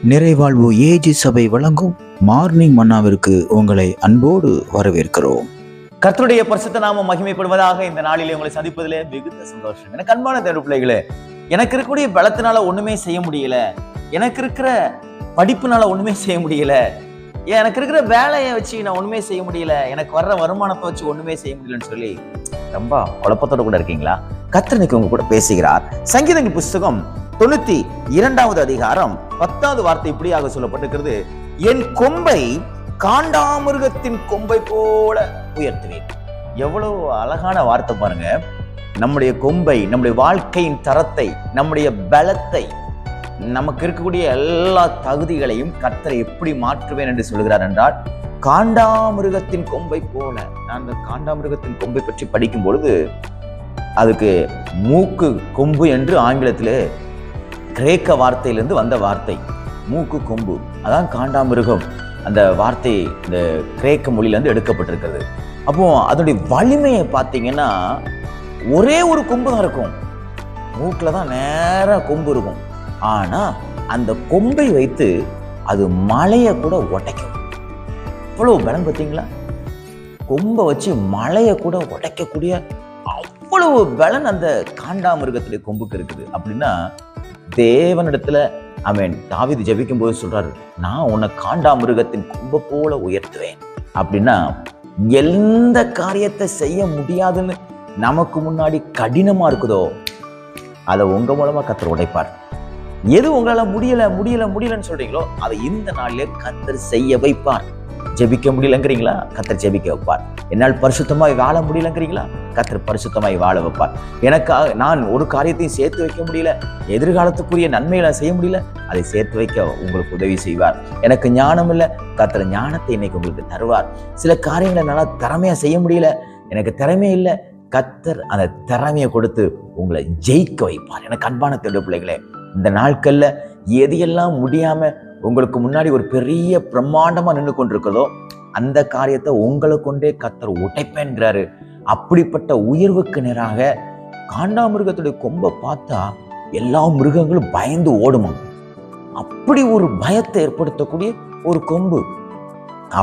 நிறைவாழ்வு AG சபை வழங்கும் morning மன்னாவிற்கு உங்களை அன்போடு வரவேற்கிறோம். கர்த்தருடைய பரிசுத்த நாமம் மகிமைப்படுவதாக. இந்த நாளிலே உங்களை சந்திப்பதிலே மிகுந்த சந்தோஷம். எனக்கு அன்பான தேவ பிள்ளைகளே, எனக்கு இருக்கக்கூடிய பலத்தினால ஒண்ணுமே செய்ய முடியல, எனக்கு இருக்கிற படிப்புனால ஒண்ணுமே செய்ய முடியல, எனக்கு இருக்கிற வேலையை வச்சு நான் ஒண்ணுமே செய்ய முடியல, எனக்கு வர்ற வருமானத்தை வச்சு ஒண்ணுமே செய்ய முடியலன்னு சொல்லி ரொம்ப குழப்பத்தோட கூட இருக்கீங்களா? கர்த்தர் இன்னைக்கு உங்க கூட பேசுகிறார். சங்கீதங்கள் புஸ்தகம் 92வது அதிகாரம் 10வது வார்த்தை இப்படியாக சொல்லப்பட்டிருக்கிறது: என் கொம்பை காண்டாமிருகத்தின் கொம்பை போல உயர்த்துவேன். எவ்வளவு அழகான வார்த்தை பாருங்க. நம்முடைய கொம்பை, நம்முடைய வாழ்க்கையின் தரத்தை, நம்முடைய பலத்தை, நமக்கு இருக்கக்கூடிய எல்லா தகுதிகளையும் கர்த்தரை எப்படி மாற்றுவேன் என்று சொல்கிறார் என்றால், காண்டாமிருகத்தின் கொம்பை போல. நான் அந்த காண்டாமிருகத்தின் கொம்பை பற்றி படிக்கும் பொழுது அதுக்கு மூக்கு கொம்பு என்று ஆங்கிலத்திலே கிரேக்க வார்த்தையிலிருந்து வந்த வார்த்தை மூக்கு கொம்பு. அதான் காண்டாமிருகம். அந்த வார்த்தை இந்த கிரேக்க மொழியிலிருந்து எடுக்கப்பட்டிருக்கிறது. அப்போ அதனுடைய வலிமையை பார்த்தீங்கன்னா, ஒரே ஒரு கொம்பு தான் இருக்கும், மூக்குல தான் நேரா கொம்பு இருக்கும். ஆனா அந்த கொம்பை வைத்து அது மலையை கூட உடைக்கும். அவ்வளவு பலம் பார்த்தீங்களா? கொம்பை வச்சு மலையை கூட உடைக்கக்கூடிய அவ்வளவு பலன் அந்த காண்டாமிருகத்துடைய கொம்புக்கு இருக்குது. அப்படின்னா தேவனிடத்துல தாவீது ஜெபிக்கும் போது சொல்றாரு, நான் உன்னை காண்டாமிருகத்தின் கொம்பை போல உயர்த்துவேன். அப்படின்னா எந்த காரியத்தை செய்ய முடியாதுன்னு நமக்கு முன்னாடி கடினமா இருக்குதோ அதை உங்க மூலமா கர்த்தர் உடைப்பார். எது உங்களால முடியலன்னு சொல்றீங்களோ அதை இந்த நாளிலே கர்த்தர் செய்ய வைப்பார். ஜெபிக்க முடியலங்கிறீங்களா? கர்த்தர் ஜெபிக்க வைப்பார். என்னால் பரிசுத்தமாய் வாழ முடியலங்கிறீங்களா? கர்த்தர் பரிசுத்தமாய் வாழ வைப்பார். எனக்காக நான் ஒரு காரியத்தையும் சேர்த்து வைக்க முடியல, எதிர்காலத்துக்குரிய நன்மைகளை செய்ய முடியல, அதை சேர்த்து வைக்க உங்களுக்கு உதவி செய்வார். எனக்கு ஞானம் இல்லை, கர்த்தர் ஞானத்தை இன்னைக்கு உங்களுக்கு தருவார். சில காரியங்களை என்னால் திறமையா செய்ய முடியல, எனக்கு திறமை இல்லை, கர்த்தர் அந்த திறமையை கொடுத்து உங்களை ஜெயிக்க வைப்பார். எனக்கு அன்பான தேவ பிள்ளைகளே, இந்த நாட்கள்ல எதையெல்லாம் முடியாம உங்களுக்கு முன்னாடி ஒரு பெரிய பிரம்மாண்டமா நின்று கொண்டிருக்கிறதோ அந்த காரியத்தை உங்களை கொண்டே கர்த்தர் உடைப்பேன்கிறாரு. அப்படிப்பட்ட உயர்வுக்கு நேராக காண்டாமிருகத்துடைய கொம்பை பார்த்தா எல்லா மிருகங்களும் பயந்து ஓடுமா. அப்படி ஒரு பயத்தை ஏற்படுத்தக்கூடிய ஒரு கொம்பு.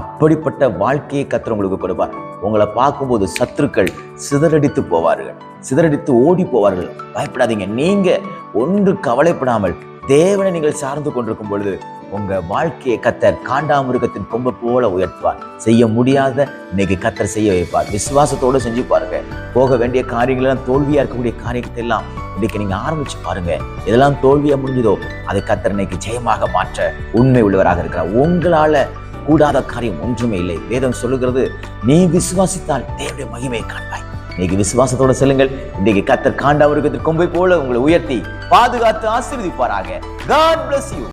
அப்படிப்பட்ட வாழ்க்கையை கர்த்தர் உங்களுக்கு கொடுப்பார். உங்களை பார்க்கும்போது சத்துருக்கள் சிதறடித்து போவார்கள், சிதறடித்து ஓடி போவார்கள். பயப்படாதீங்க. நீங்க ஒன்று கவலைப்படாமல் தேவனை நீங்கள் சார்ந்து கொண்டிருக்கும் பொழுது உங்க வாழ்க்கையை கர்த்தர் காண்டாமிருகத்தின் கொம்பை போல உயர்த்துவார். செய்ய முடியாத இன்னைக்கு கர்த்தர் செய்ய வைப்பார். விசுவாசத்தோடு செஞ்சு பாருங்க. போக வேண்டிய காரியங்களெல்லாம் தோல்வியா இருக்கக்கூடிய காரியத்தை எல்லாம் இன்னைக்கு நீங்க ஆரம்பிச்சு பாருங்க. இதெல்லாம் தோல்வியா முடிஞ்சதோ அதை கர்த்தர் இன்னைக்கு ஜெயமாக மாற்ற உண்மை உள்ளவராக இருக்கிறார். உங்களால கூடாத காரியம் ஒன்றுமே இல்லை. வேதம் சொல்லுகிறது, நீ விசுவாசித்தால் தேவனுடைய மகிமையை காண்பாய். இன்னைக்கு விசுவாசத்தோட செல்லுங்கள். இன்னைக்கு கர்த்தர் காண்டாமிருகத்தின் கொம்பை போல உங்களை உயர்த்தி பாதுகாத்து ஆசீர்வதிப்பாராக. God bless you.